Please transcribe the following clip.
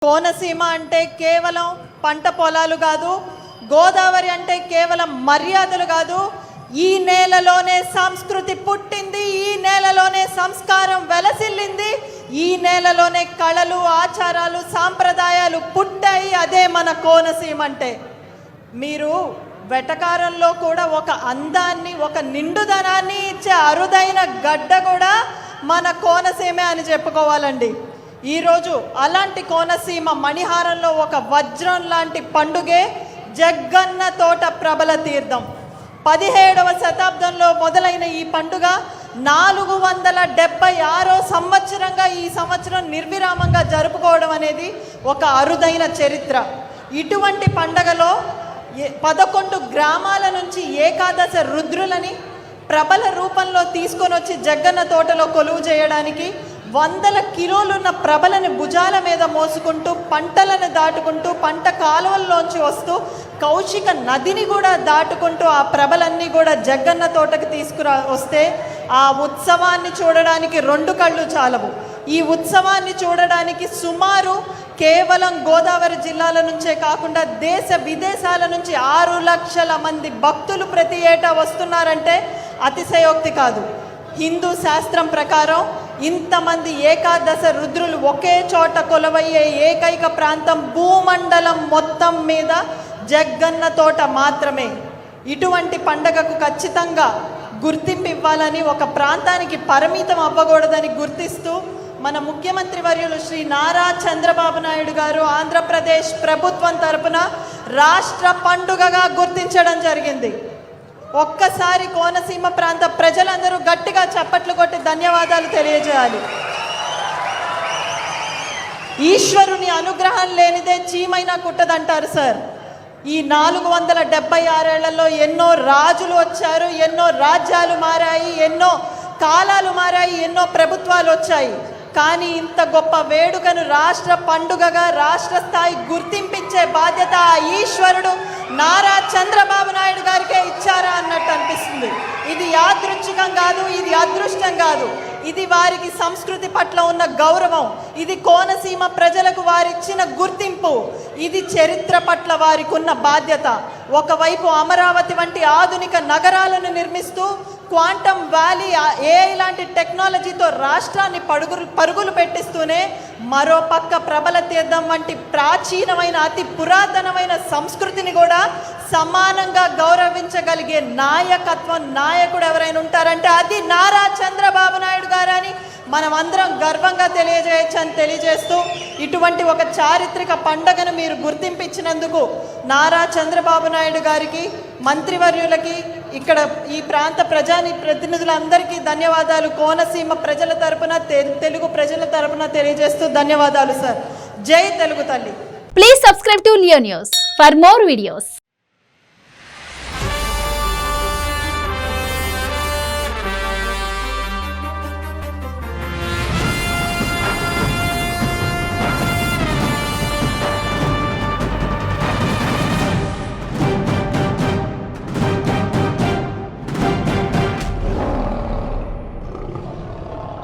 కోనసీమ అంటే కేవలం పంట పొలాలు కాదు, గోదావరి అంటే కేవలం మర్యాదలు కాదు. ఈ నేలలోనే సంస్కృతి పుట్టింది, ఈ నేలలోనే సంస్కారం వెలసిల్లింది, ఈ నేలలోనే కళలు, ఆచారాలు, సాంప్రదాయాలు పుట్టాయి. అదే మన కోనసీమ అంటే. మీరు వెటకారంలో కూడా ఒక అందాన్ని, ఒక నిండుదనాన్ని ఇచ్చే అరుదైన గడ్డ కూడా మన కోనసీమే అని చెప్పుకోవాలండి. ఈరోజు అలాంటి కోనసీమ మణిహారంలో ఒక వజ్రం లాంటి పండుగే జగ్గన్న తోట ప్రబల తీర్థం. 17వ శతాబ్దంలో మొదలైన ఈ పండుగ 476వ సంవత్సరంగా ఈ సంవత్సరం నిర్విరామంగా జరుపుకోవడం అనేది ఒక అరుదైన చరిత్ర. ఇటువంటి పండగలో 11 గ్రామాల నుంచి ఏకాదశ రుద్రులని ప్రబల రూపంలో తీసుకొని వచ్చి జగ్గన్న తోటలో కొలువు చేయడానికి 100 కిలోలున్న ప్రబలని భుజాల మీద మోసుకుంటూ, పంటలను దాటుకుంటూ, పంట కాలువల్లోంచి వస్తూ, కౌశిక నదిని కూడా దాటుకుంటూ ఆ ప్రబలన్నీ కూడా జగ్గన్న తోటకి వస్తే ఆ ఉత్సవాన్ని చూడడానికి 2 కళ్ళు చాలవు. ఈ ఉత్సవాన్ని చూడడానికి సుమారు కేవలం గోదావరి జిల్లాల నుంచే కాకుండా దేశ విదేశాల నుంచి 6 లక్షల మంది భక్తులు ప్రతి ఏటా వస్తున్నారంటే అతిశయోక్తి కాదు. హిందూ శాస్త్రం ప్రకారం ఇంతమంది ఏకాదశ రుద్రులు ఒకే చోట కొలువయ్యే ఏకైక ప్రాంతం భూమండలం మొత్తం మీద జగ్గన్న తోట మాత్రమే. ఇటువంటి పండగకు ఖచ్చితంగా గుర్తింపు ఇవ్వాలని, ఒక ప్రాంతానికి పరిమితం అవ్వకూడదని గుర్తిస్తూ మన ముఖ్యమంత్రి వర్యులు శ్రీ నారా చంద్రబాబు నాయుడు గారు ఆంధ్రప్రదేశ్ ప్రభుత్వం తరపున రాష్ట్ర పండుగగా గుర్తించడం జరిగింది. ఒక్కసారి కోనసీమ ప్రాంత ప్రజలందరూ గట్టిగా చప్పట్లు కొట్టి ధన్యవాదాలు తెలియజేయాలి. ఈశ్వరుని అనుగ్రహం లేనిదే చీమైనా కుట్టదంటారు సార్. ఈ 476 ఏళ్లలో ఎన్నో రాజులు వచ్చారు, ఎన్నో రాజ్యాలు మారాయి, ఎన్నో కాలాలు మారాయి, ఎన్నో ప్రభుత్వాలు వచ్చాయి. కానీ ఇంత గొప్ప వేడుకను రాష్ట్ర పండుగగా, రాష్ట్ర స్థాయి గుర్తింపించే బాధ్యత ఆ ఈశ్వరుడు నారా చంద్రబాబు నాయుడు గారికే ఇచ్చారా అన్నట్టు అనిపిస్తుంది. ఇది యాదృచ్ఛికం కాదు, ఇది అదృష్టం కాదు, ఇది వారికి సంస్కృతి పట్ల ఉన్న గౌరవం, ఇది కోనసీమ ప్రజలకు వారిచ్చిన గుర్తింపు, ఇది చరిత్ర పట్ల వారికి ఉన్న బాధ్యత. ఒకవైపు అమరావతి వంటి ఆధునిక నగరాలను నిర్మిస్తూ, క్వాంటమ్ వ్యాలీ, ఏఐ లాంటి టెక్నాలజీతో రాష్ట్రాన్ని పరుగులు పెట్టిస్తూనే మరో పక్క ప్రబల తీర్థం వంటి ప్రాచీనమైన, అతి పురాతనమైన సంస్కృతిని కూడా సమానంగా గౌరవించగలిగే నాయకత్వం, నాయకుడు ఎవరైనా ఉంటారంటే అది నారా చంద్రబాబు నాయుడు గారని మనం అందరం గర్వంగా తెలియజేయచ్చని తెలియజేస్తూ, ఇటువంటి ఒక చారిత్రక పండుగను మీరు గుర్తింపించినందుకు నారా చంద్రబాబు నాయుడు గారికి, మంత్రివర్యులకి, ఇక్కడ ఈ ప్రాంత ప్రతినిధులందరికీ ధన్యవాదాలు కోనసీమ ప్రజల తరపున, తెలుగు ప్రజల తరపున తెలియజేస్తూ ధన్యవాదాలు సార్. జై తెలుగు తల్లి. Please subscribe to Leo news for more videos.